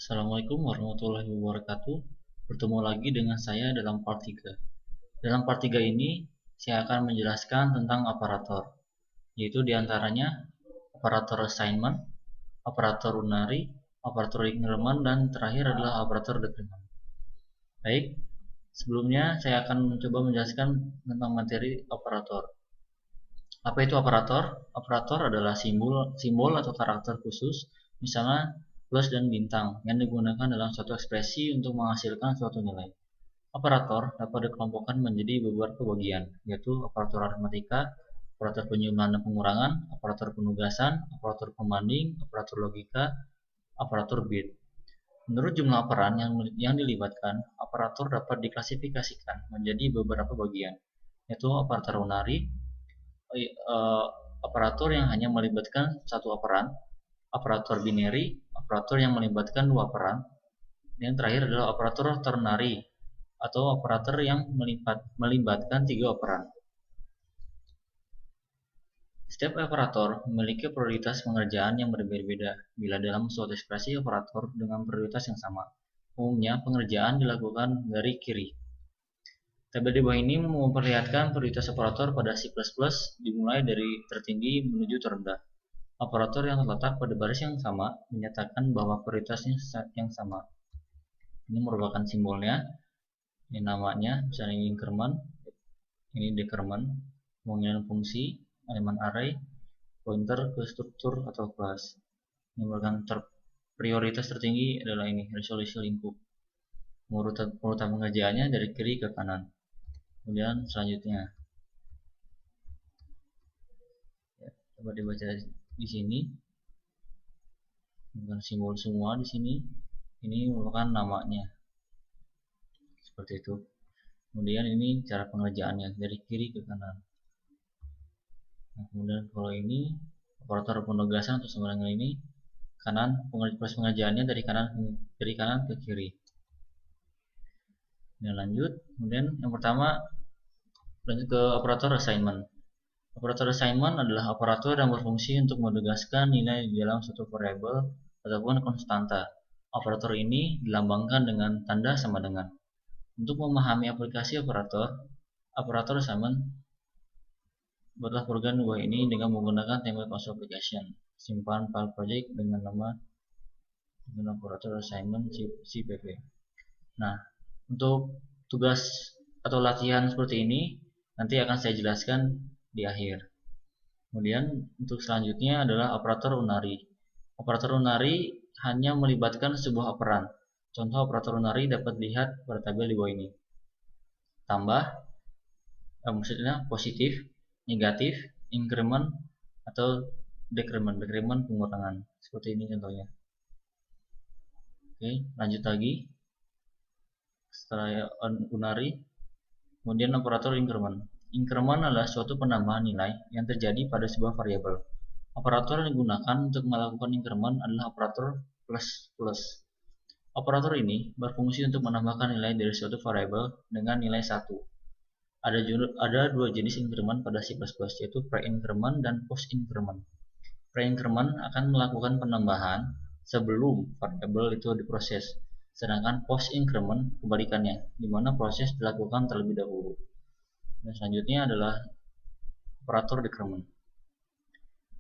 Assalamualaikum warahmatullahi wabarakatuh. Bertemu lagi dengan saya dalam part 3. Dalam part 3 ini, saya akan menjelaskan tentang operator, yaitu diantaranya operator assignment, operator unary, operator increment, dan terakhir adalah operator decrement. Baik, sebelumnya saya akan mencoba menjelaskan tentang materi operator. Apa itu operator? Operator adalah simbol atau karakter khusus, misalnya plus dan bintang, yang digunakan dalam suatu ekspresi untuk menghasilkan suatu nilai. Operator dapat dikelompokkan menjadi beberapa bagian, yaitu operator aritmatika, operator penjumlahan dan pengurangan, operator penugasan, operator pembanding, operator logika, operator bit. Menurut jumlah operan yang dilibatkan, operator dapat diklasifikasikan menjadi beberapa bagian, yaitu operator unary, operator yang hanya melibatkan satu operan, operator binary, operator yang melibatkan dua operan, dan yang terakhir adalah operator ternary atau operator yang melibatkan tiga operan. Setiap operator memiliki prioritas pengerjaan yang berbeda-beda bila dalam suatu ekspresi operator dengan prioritas yang sama. Umumnya pengerjaan dilakukan dari kiri. Tabel di bawah ini memperlihatkan prioritas operator pada C++ dimulai dari tertinggi menuju terendah. Operator yang terletak pada baris yang sama menyatakan bahwa prioritasnya yang sama. Ini merupakan simbolnya. Ini namanya, misalnya ini increment, ini decrement, pemanggilan fungsi, elemen array, pointer ke struktur atau kelas. Ini merupakan prioritas tertinggi adalah ini, resolusi lingkup. Urutan pengerjaannya dari kiri ke kanan. Kemudian selanjutnya, ya, coba dibaca di sini, dengan simbol semua di sini. Ini merupakan namanya, seperti itu. Kemudian ini cara pengerjaannya dari kiri ke kanan. Nah, kemudian kalau ini operator penugasan atau sama dengan ini, kanan, proses pengerjaannya dari kanan ke kiri. Dan lanjut, kemudian yang pertama lanjut ke operator assignment. Operator assignment adalah operator yang berfungsi untuk menugaskan nilai di dalam suatu variabel ataupun konstanta. Operator ini dilambangkan dengan tanda sama dengan. Untuk memahami aplikasi operator assignment, buatlah program di bawah ini dengan menggunakan template console application. Simpan file project dengan nama operator assignment cpp. Nah, untuk tugas atau latihan seperti ini nanti akan saya jelaskan di akhir. Kemudian untuk selanjutnya adalah operator unary. Operator unary hanya melibatkan sebuah operan. Contoh operator unary dapat dilihat pada tabel di bawah ini. Tambah, maksudnya positif, negatif, increment, atau decrement pengurangan. Seperti ini contohnya. Oke, lanjut lagi. Setelah unary, kemudian operator increment. Increment adalah suatu penambahan nilai yang terjadi pada sebuah variabel. Operator yang digunakan untuk melakukan increment adalah operator plus. Operator ini berfungsi untuk menambahkan nilai dari suatu variabel dengan nilai 1. Ada dua jenis increment pada C++, yaitu pre-increment dan post-increment. Pre-increment akan melakukan penambahan sebelum variabel itu diproses, sedangkan post-increment kebalikannya, di mana proses dilakukan terlebih dahulu. Dan selanjutnya adalah operator decrement.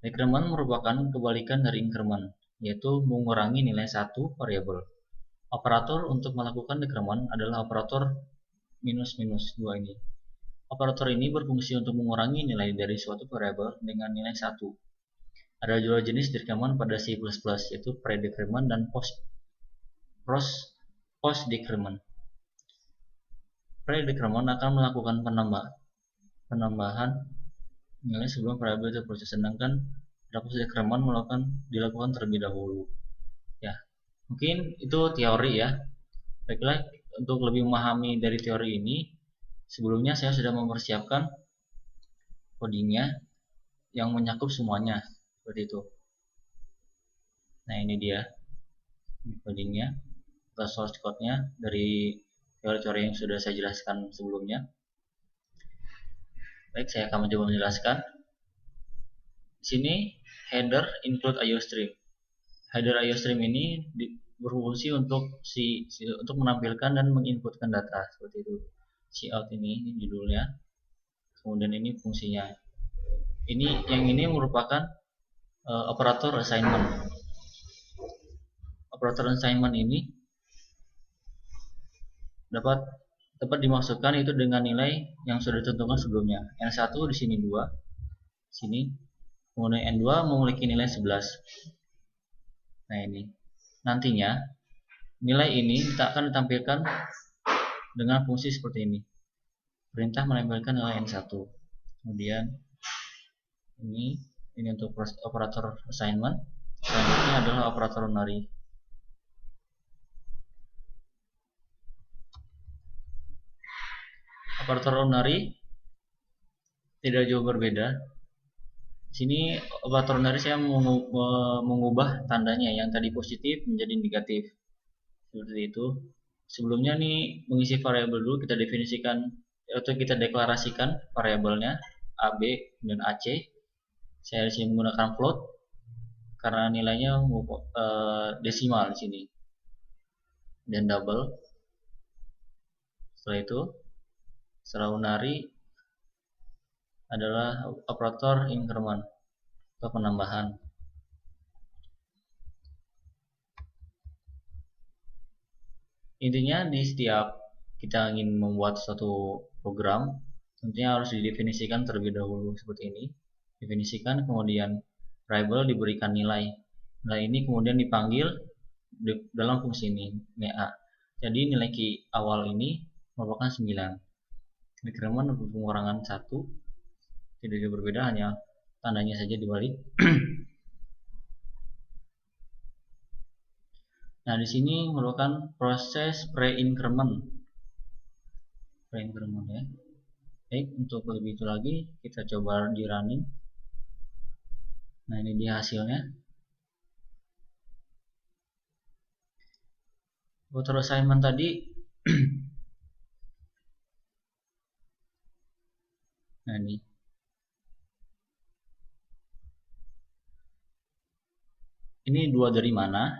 Decrement merupakan kebalikan dari increment, yaitu mengurangi nilai satu variabel. Operator untuk melakukan decrement adalah operator minus dua ini. Operator ini berfungsi untuk mengurangi nilai dari suatu variabel dengan nilai 1. Ada dua jenis decrement pada C++, yaitu pre-decrement dan post-decrement. Pre-decrement akan melakukan penambahan nilai sebelum variabel itu proses, sedangkan post-decrement dilakukan terlebih dahulu. Ya, mungkin itu teori ya. Baiklah, untuk lebih memahami dari teori ini, sebelumnya saya sudah mempersiapkan codingnya yang menyakup semuanya, seperti itu. Nah, ini dia codingnya atau source code-nya dari teori-teori yang sudah saya jelaskan sebelumnya. Baik, saya akan mencoba menjelaskan. Di sini header include IOStream. Header IOStream ini berfungsi untuk untuk menampilkan dan menginputkan data seperti itu. Cout ini judulnya, kemudian ini fungsinya. Yang ini merupakan operator assignment. Operator assignment ini dapat dimasukkan itu dengan nilai yang sudah ditentukan sebelumnya. N1 di sini 2, sini. Kemudian N2 memiliki nilai 11. Nah, ini. Nantinya nilai ini akan ditampilkan dengan fungsi seperti ini. Perintah menempelkan nilai N1. Kemudian ini untuk operator assignment. Selanjutnya adalah operator unary. Operator unary tidak jauh berbeda. Sini operator unary saya mengubah tandanya yang tadi positif menjadi negatif. Seperti itu. Sebelumnya nih mengisi variabel dulu, kita definisikan atau kita deklarasikan variabelnya AB dan AC. Saya di sini menggunakan float karena nilainya desimal di sini. Dan double. Setelah itu, setelah unary adalah operator increment atau penambahan. Intinya di setiap kita ingin membuat suatu program, tentunya harus didefinisikan terlebih dahulu seperti ini. Definisikan, kemudian variable diberikan nilai. Nilai ini kemudian dipanggil dalam fungsi ini, A. Jadi nilai key awal ini merupakan 9. Increment untuk pengurangan 1 tidak jauh berbeda, hanya tandanya saja dibalik. Nah, di sini merupakan proses pre-increment. Pre-increment ya. Baik, untuk lebih itu lagi kita coba di running. Nah, ini dia hasilnya. Auto assignment tadi nah ini. Ini 2 dari mana?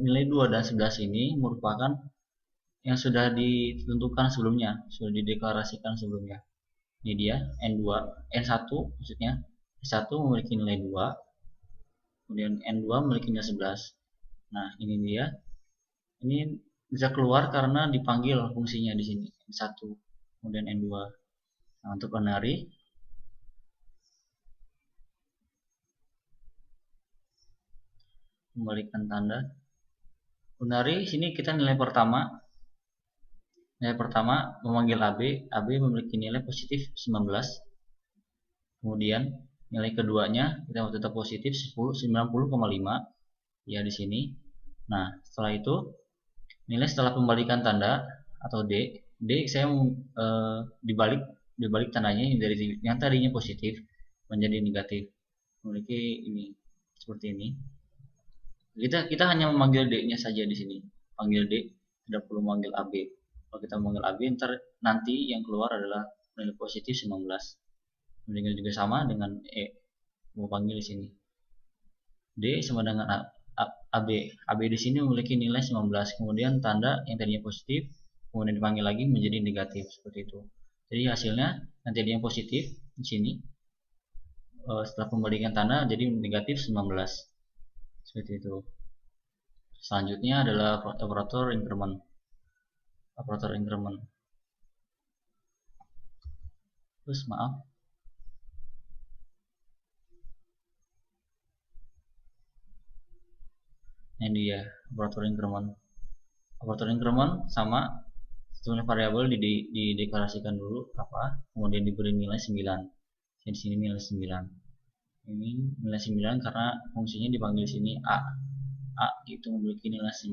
Nilai 2 dan 11 ini merupakan yang sudah ditentukan sebelumnya, sudah dideklarasikan sebelumnya. Ini dia N2, N1 maksudnya. N1 memiliki nilai 2, kemudian N2 memiliki nilai 11. Nah, ini dia. Ini bisa keluar karena dipanggil fungsinya di sini, N1, kemudian N2. Nah, untuk unary kembalikan tanda. Unary sini kita nilai pertama. Nilai pertama memanggil AB memiliki nilai positif 19. Kemudian nilai keduanya kita tetap positif 90,5 ya di sini. Nah, setelah itu nilai setelah pembalikan tanda atau D saya dibalik tandanya dari yang tadinya positif menjadi negatif. Memiliki ini seperti ini. Kita hanya memanggil D-nya saja di sini. Panggil D, tidak perlu memanggil AB. Kalau kita memanggil AB, nanti yang keluar adalah nilai positif 19. Kemudian juga sama dengan E. Mau panggil di sini. D sama dengan AB. AB di sini memiliki nilai 19. Kemudian tanda yang tadinya positif, kemudian dipanggil lagi menjadi negatif seperti itu. Jadi hasilnya nanti ada yang positif di sini. Setelah pembalikan tanda jadi negatif 19. Seperti itu. Selanjutnya adalah operator increment. Operator increment. Terus maaf. Ini dia operator increment. Operator increment sama sebelumnya variabel dideklarasikan dulu apa, kemudian diberi nilai 9. Di sini nilai 9. Ini nilai 9 karena fungsinya dipanggil sini A itu memiliki nilai 9.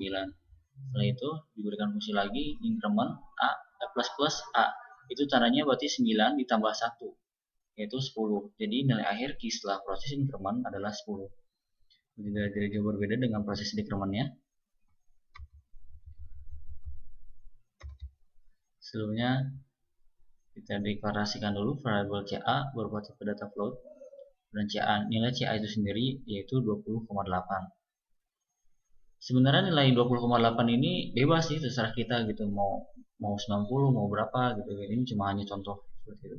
Setelah itu diberikan fungsi lagi increment A plus A, itu tandanya berarti 9 ditambah 1 yaitu 10. Jadi nilai akhir setelah proses increment adalah 10. Tidak jauh berbeda dengan proses decrementnya. Sebelumnya kita deklarasikan dulu variabel CA berupa tipe data float, dan nilai CA itu sendiri yaitu 20,8. Sebenarnya nilai 20,8 ini bebas sih, terserah kita gitu, mau mau 90 mau berapa gitu. Ini cuma hanya contoh seperti itu.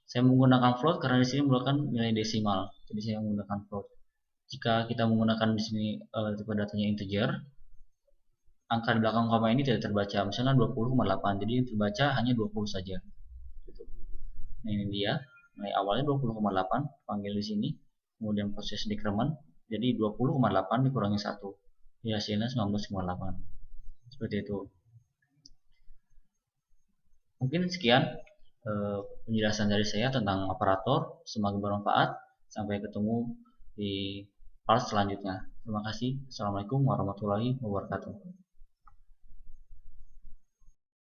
Saya menggunakan float karena di sini merupakan nilai desimal, jadi saya menggunakan float. Jika kita menggunakan di sini tipe datanya integer, angka di belakang koma ini tidak terbaca, misalnya 20,8, jadi yang terbaca hanya 20 saja gitu. Nah, ini dia nilai awalnya 20,8 panggil di sini, kemudian proses decrement jadi 20,8 dikurangi 1, ya hasilnya 19,8 seperti itu. Mungkin sekian penjelasan dari saya tentang operator. Semoga bermanfaat. Sampai ketemu di part selanjutnya. Terima kasih. Assalamualaikum warahmatullahi wabarakatuh.